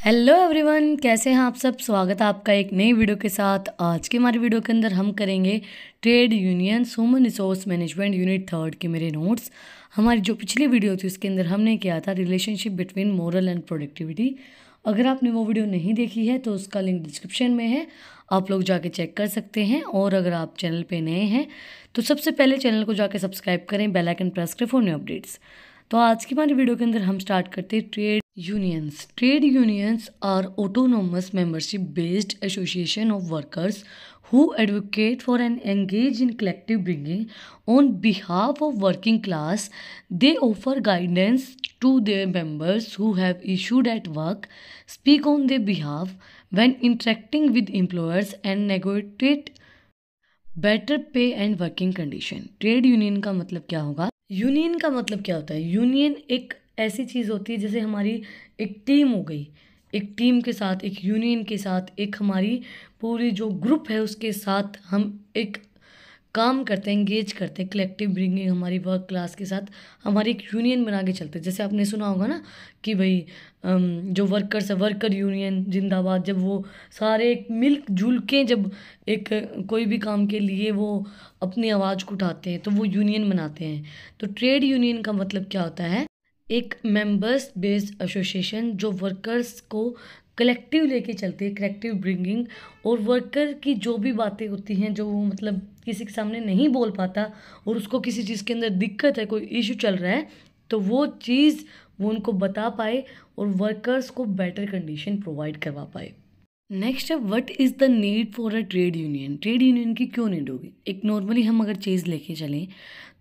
Hello everyone, कैसे हैं आप सब। स्वागत है आपका एक नई वीडियो के साथ। आज की हमारी वीडियो के अंदर हम करेंगे trade unions human resource management unit 3 के मेरे नोट्स। हमारी जो पिछली वीडियो थी उसके अंदर हमने किया था relationship between moral and productivity. अगर आपने वो वीडियो नहीं देखी है तो उसका लिंक डिस्क्रिप्शन में है, आप लोग जाके चेक कर सकते हैं। और अगर आप चैनल पे नए हैं तो सबसे पहले चैनल को जाके सब्सक्राइब करें, बेल आइकन प्रेस करें फॉर न्यू अपडेट्स। तो आज की हमारी वीडियो के अंदर हम स्टार्ट करते हैं trade unions. Trade unions are autonomous membership based association of workers who advocate for and engage in collective bargaining on behalf of working class. They offer guidance to their members who have issued at work, speak on their behalf when interacting with employers and negotiate better pay and working condition. Trade union का मतलब क्या होगा? Union का मतलब क्या होता है? Union एक ऐसी चीज़ होती है जैसे हमारी एक टीम हो गई, एक टीम के साथ, एक यूनियन के साथ, एक हमारी पूरी जो ग्रुप है उसके साथ हम एक काम करते हैं, एंगेज करते हैं, कलेक्टिव ब्रिंगिंग हमारी वर्क क्लास के साथ हमारी एक यूनियन बना के चलते हैं। जैसे आपने सुना होगा ना कि भाई जो वर्कर्स है, वर्कर यूनियन जिंदाबाद। जब वो सारे एक मिलजुल के जब एक कोई भी काम के लिए वो अपनी आवाज़ को उठाते हैं तो वो यूनियन बनाते हैं। तो ट्रेड यूनियन का मतलब क्या होता है? एक मेंबर्स बेस्ड एसोसिएशन जो वर्कर्स को कलेक्टिव लेके चलती है, कलेक्टिव ब्रिंगिंग। और वर्कर की जो भी बातें होती हैं जो वो मतलब किसी के सामने नहीं बोल पाता और उसको किसी चीज़ के अंदर दिक्कत है, कोई इशू चल रहा है, तो वो चीज़ वो उनको बता पाए और वर्कर्स को बेटर कंडीशन प्रोवाइड करवा पाए। नेक्स्ट है, what is the need for a trade union. Trade union की क्यों नीड होगी? एक नॉर्मली हम अगर चीज़ लेके चलें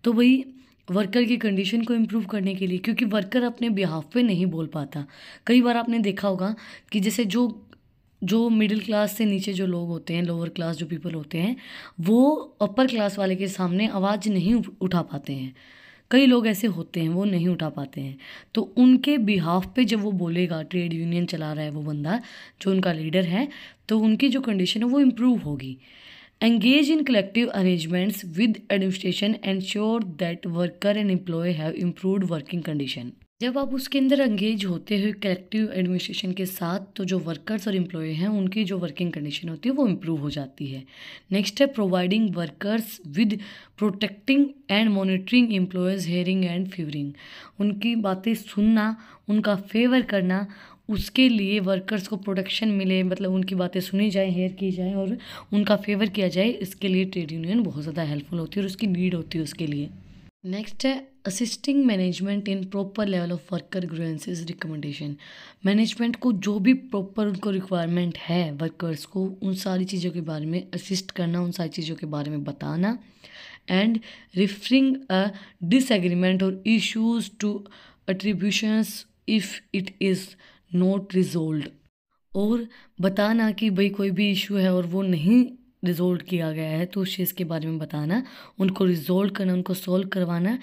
तो भाई वर्कर की कंडीशन को इम्प्रूव करने के लिए, क्योंकि वर्कर अपने बिहाफ पे नहीं बोल पाता। कई बार आपने देखा होगा कि जैसे जो जो मिडिल क्लास से नीचे जो लोग होते हैं, लोअर क्लास जो पीपल होते हैं, वो अपर क्लास वाले के सामने आवाज़ नहीं उठा पाते हैं। कई लोग ऐसे होते हैं वो नहीं उठा पाते हैं, तो उनके बिहाफ पे जब वो बोलेगा, ट्रेड यूनियन चला रहा है वो बंदा जो उनका लीडर है, तो उनकी जो कंडीशन है वो इम्प्रूव होगी। Engage in collective arrangements with administration, ensure that worker and employee have improved working condition। जब आप उसके अंदर एंगेज होते हो कलेक्टिव एडमिनिस्ट्रेशन के साथ, तो जो वर्कर्स और एम्प्लॉय हैं उनकी जो वर्किंग कंडीशन होती है वो इम्प्रूव हो जाती है। नेक्स्ट है, providing workers with protecting and monitoring employees hearing and favouring. उनकी बातें सुनना, उनका फेवर करना, उसके लिए वर्कर्स को प्रोटेक्शन मिले, मतलब उनकी बातें सुनी जाए, हेयर की जाए और उनका फेवर किया जाए, इसके लिए ट्रेड यूनियन बहुत ज़्यादा हेल्पफुल होती है और उसकी नीड होती है उसके लिए। नेक्स्ट है, assisting management in proper level of worker grievances recommendation. Management को जो भी प्रॉपर उनको रिक्वायरमेंट है वर्कर्स को, उन सारी चीज़ों के बारे में असिस्ट करना, उन सारी चीज़ों के बारे में बताना। एंड रिफरिंग अ डिसएग्रीमेंट और issues to attributions if it is not resolve. और बताना कि भाई कोई भी इशू है और वो नहीं रिजोल्व किया गया है तो उस चीज़ के बारे में बताना, उनको रिजोल्व करना, उनको सोल्व करवाना।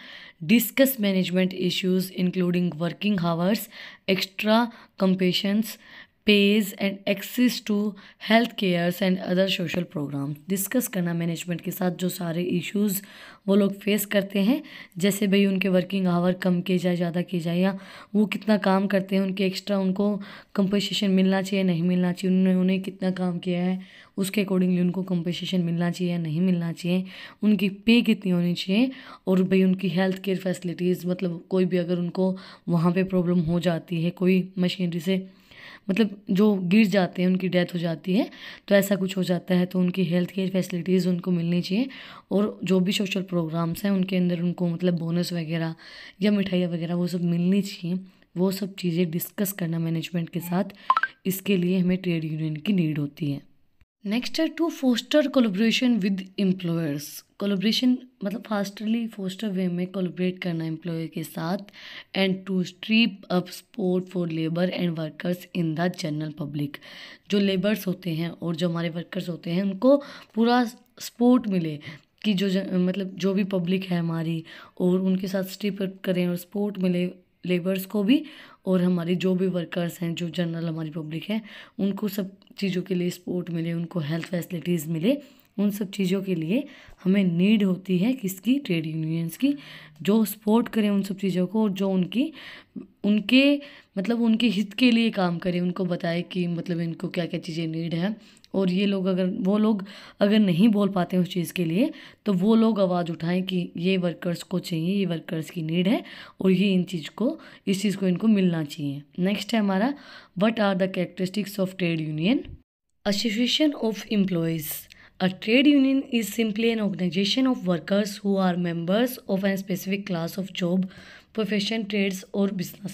Discuss management issues including working hours, extra compensations, pays and access to health cares and other social program. Discuss करना मैनेजमेंट के साथ जो सारे इश्यूज़ वो लोग फेस करते हैं, जैसे भाई उनके वर्किंग आवर कम किए जाए, ज़्यादा किए जाए, या वो कितना काम करते हैं, उनके एक्स्ट्रा उनको कंपनसेशन मिलना चाहिए, नहीं मिलना चाहिए, उन्होंने कितना काम किया है उसके अकॉर्डिंगली उनको कंपनसेशन मिलना चाहिए या नहीं मिलना चाहिए, उनकी पे कितनी होनी चाहिए। और भाई उनकी हेल्थ केयर फैसिलिटीज़, मतलब कोई भी अगर उनको वहाँ पे प्रॉब्लम हो जाती है, कोई मशीनरी से मतलब जो गिर जाते हैं, उनकी डेथ हो जाती है, तो ऐसा कुछ हो जाता है तो उनकी हेल्थ केयर फैसिलिटीज़ उनको मिलनी चाहिए। और जो भी सोशल प्रोग्राम्स हैं उनके अंदर उनको मतलब बोनस वगैरह या मिठाइयाँ वगैरह वो सब मिलनी चाहिए। वो सब चीज़ें डिस्कस करना मैनेजमेंट के साथ, इसके लिए हमें ट्रेड यूनियन की नीड होती है। नेक्स्ट है, to foster collaboration with employers. Collaboration मतलब फास्टली फोस्टर वे में कोलैबोरेट करना एम्प्लॉयर के साथ। And to strip up support for labour and workers in the general public. जो लेबर्स होते हैं और जो हमारे वर्कर्स होते हैं उनको पूरा सपोर्ट मिले कि जो मतलब जो भी पब्लिक है हमारी, और उनके साथ स्ट्रीप अप करें और सपोर्ट मिले लेबर्स को भी, और हमारी जो भी वर्कर्स हैं, जो जनरल हमारी पब्लिक है, उनको सब चीज़ों के लिए सपोर्ट मिले, उनको हेल्थ फैसिलिटीज़ मिले, उन सब चीज़ों के लिए हमें नीड होती है किसकी, ट्रेड यूनियंस की, जो सपोर्ट करें उन सब चीज़ों को और जो उनके मतलब उनके हित के लिए काम करें, उनको बताए कि मतलब इनको क्या क्या चीज़ें नीड है। और ये लोग अगर नहीं बोल पाते उस चीज़ के लिए, तो वो लोग आवाज़ उठाएं कि ये वर्कर्स को चाहिए, ये वर्कर्स की नीड है और ये इस चीज़ को इनको मिलना चाहिए। नेक्स्ट है हमारा, what are the characteristics of trade union. Association of employees. A trade union is simply an organization of workers who are members of a specific class of job, profession, trades और business.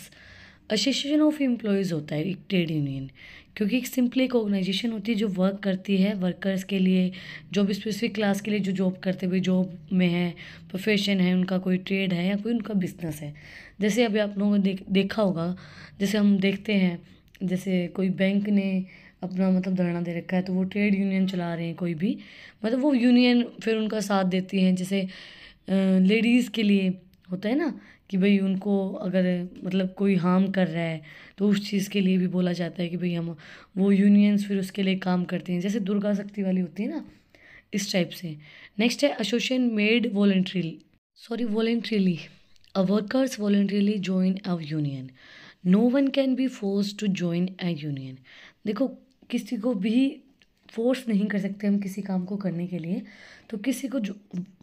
Association of employees होता है एक trade union, क्योंकि एक simply एक organisation होती है जो वर्क करती है वर्कर्स के लिए, जो भी स्पेसिफिक क्लास के लिए जो जॉब करते हुए जॉब में है, प्रोफेशन है उनका, कोई ट्रेड है या कोई उनका बिजनेस है। जैसे अभी आप लोगों ने देखा होगा, जैसे हम देखते हैं, जैसे कोई बैंक ने अपना मतलब धरना दे रखा है तो वो ट्रेड यूनियन चला रहे हैं कोई भी, मतलब वो यूनियन फिर उनका साथ देती हैं। जैसे लेडीज़ के लिए होता है ना कि भाई उनको अगर मतलब कोई हार्म कर रहा है तो उस चीज़ के लिए भी बोला जाता है कि भाई हम वो यूनियंस फिर उसके लिए काम करते हैं, जैसे दुर्गा शक्ति वाली होती है ना, इस टाइप से। नेक्स्ट है association made voluntarily a workers voluntarily join a union, no one can be force to join a union. देखो किसी को भी फोर्स नहीं कर सकते हम किसी काम को करने के लिए, तो किसी को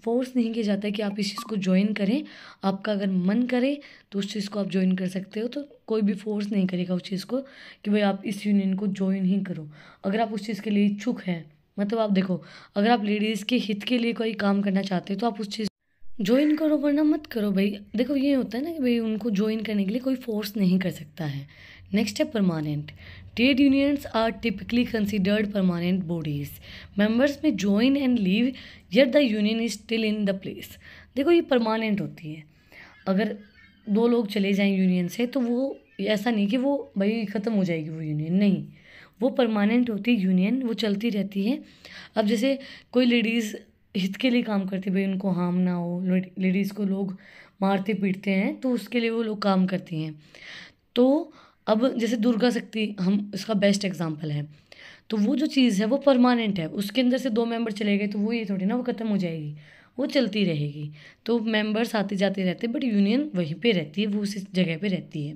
फोर्स नहीं किया जाता है कि आप इस चीज़ को ज्वाइन करें। आपका अगर मन करे तो उस चीज़ को आप ज्वाइन कर सकते हो, तो कोई भी फोर्स नहीं करेगा उस चीज़ को कि भाई आप इस यूनियन को ज्वाइन ही करो। अगर आप उस चीज़ के लिए इच्छुक हैं, मतलब आप देखो, अगर आप लेडीज़ के हित के लिए कोई काम करना चाहते हो तो आप उस चीज़ ज्वाइन करो, वरना मत करो भाई। देखो ये होता है ना कि भाई उनको ज्वाइन करने के लिए कोई फोर्स नहीं कर सकता है। नेक्स्ट है permanent. Trade unions are typically considered permanent bodies, members may join and leave yet the union is still in the place. देखो ये परमानेंट होती है, अगर दो लोग चले जाएं यूनियन से तो वो ऐसा नहीं कि वो भाई ख़त्म हो जाएगी वो यूनियन, नहीं, वो परमानेंट होती है यूनियन, वो चलती रहती है। अब जैसे कोई लेडीज़ हित के लिए काम करती है, भाई उनको हार्म ना हो, लेडीज़ को लोग मारते पीटते हैं तो उसके लिए वो लोग काम करती हैं। तो अब जैसे दुर्गा शक्ति हम इसका बेस्ट एग्जांपल है, तो वो जो चीज़ है वो परमानेंट है, उसके अंदर से 2 मेंबर चले गए तो वो ये थोड़ी ना वो ख़त्म हो जाएगी, वो चलती रहेगी। तो मेंबर्स आते जाते रहते हैं बट यूनियन वहीं पे रहती है, वो उसी जगह पे रहती है।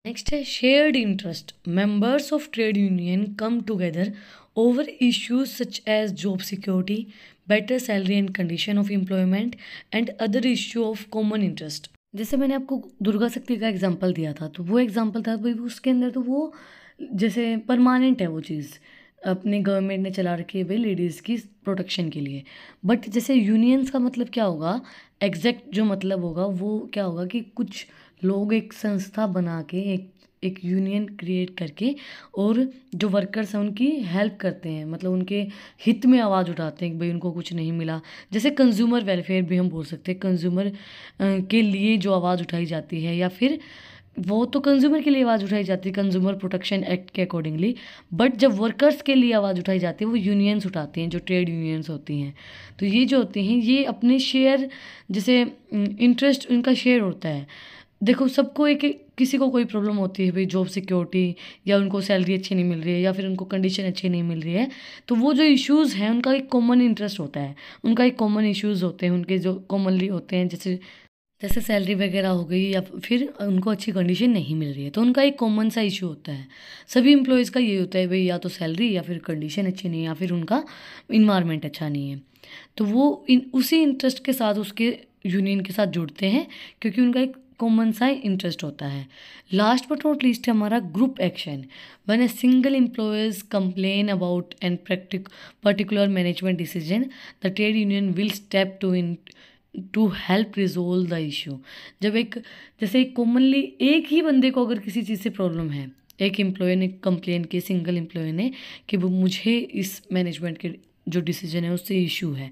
नेक्स्ट है shared interest. Members of trade union come together over issues such as job security, better salary and condition of employment and other issue of common interest. जैसे मैंने आपको दुर्गा शक्ति का एग्जांपल दिया था, तो वो एग्जांपल था भाई उसके अंदर तो वो जैसे परमानेंट है वो चीज़, अपने गवर्नमेंट ने चला रखी है भाई लेडीज़ की प्रोटेक्शन के लिए। बट जैसे यूनियंस का मतलब क्या होगा, एग्जैक्ट जो मतलब होगा वो क्या होगा कि कुछ लोग एक संस्था बना के एक यूनियन क्रिएट करके और जो वर्कर्स हैं उनकी हेल्प करते हैं, मतलब उनके हित में आवाज़ उठाते हैं कि भाई उनको कुछ नहीं मिला। जैसे कंज्यूमर वेलफेयर भी हम बोल सकते हैं, कंज्यूमर के लिए जो आवाज़ उठाई जाती है, या फिर वो तो कंज्यूमर के लिए आवाज़ उठाई जाती है कंज्यूमर प्रोटेक्शन एक्ट के अकॉर्डिंगली। बट जब वर्कर्स के लिए आवाज़ उठाई जाती है वो यूनियंस उठाती हैं, जो ट्रेड यूनियंस होती हैं। तो ये जो होती हैं ये अपने शेयर, जैसे इंटरेस्ट इनका शेयर होता है। देखो सबको किसी को कोई प्रॉब्लम होती है भाई, जॉब सिक्योरिटी या उनको सैलरी अच्छी नहीं मिल रही है या फिर उनको कंडीशन अच्छी नहीं मिल रही है, तो वो जो इश्यूज़ हैं उनका एक कॉमन इंटरेस्ट होता है, उनका एक कॉमन इश्यूज़ होते हैं उनके जो कॉमनली होते हैं, जैसे जैसे सैलरी वगैरह हो गई या फिर उनको अच्छी कंडीशन नहीं मिल रही है, तो उनका एक कॉमन सा इशू होता है। सभी एम्प्लॉयज़ का ये होता है भाई, या तो सैलरी या फिर कंडीशन अच्छी नहीं है या फिर उनका इन्वायरमेंट अच्छा नहीं है, तो वो उसी इंटरेस्ट के साथ उसके यूनियन के साथ जुड़ते हैं क्योंकि उनका एक कॉमन सा इंटरेस्ट होता है। लास्ट बट नॉट लीस्ट है हमारा group action. When a single employees complain about and particular management decision, the trade union will step to help resolve the issue. जब जैसे कॉमनली एक ही बंदे को अगर किसी चीज़ से प्रॉब्लम है, एक एम्प्लॉय ने कंप्लेन की, सिंगल एम्प्लॉय ने, कि वो मुझे इस मैनेजमेंट के जो डिसीजन है उससे इशू है,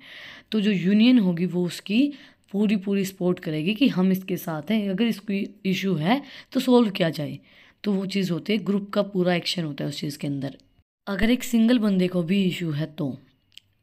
तो जो यूनियन होगी वो उसकी पूरी सपोर्ट करेगी कि हम इसके साथ हैं, अगर इसको इशू है तो सोल्व किया जाए। तो वो चीज़ होती है, ग्रुप का पूरा एक्शन होता है उस चीज़ के अंदर। अगर एक सिंगल बंदे को भी इशू है तो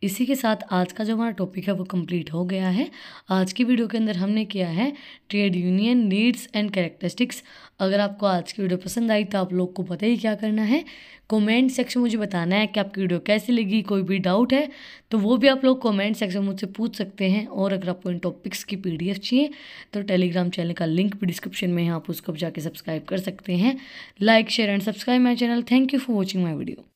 इसी के साथ आज का जो हमारा टॉपिक है वो कंप्लीट हो गया है। आज की वीडियो के अंदर हमने किया है trade union needs and characteristics. अगर आपको आज की वीडियो पसंद आई तो आप लोग को पता ही क्या करना है, कमेंट सेक्शन मुझे बताना है कि आपकी वीडियो कैसी लगी। कोई भी डाउट है तो वो भी आप लोग कमेंट सेक्शन मुझसे पूछ सकते हैं। और अगर आपको इन टॉपिक्स की PDF चाहिए तो टेलीग्राम चैनल का लिंक भी डिस्क्रिप्शन में है, आप उसको जाके सब्सक्राइब कर सकते हैं। Like share and subscribe my channel. Thank you for watching my video.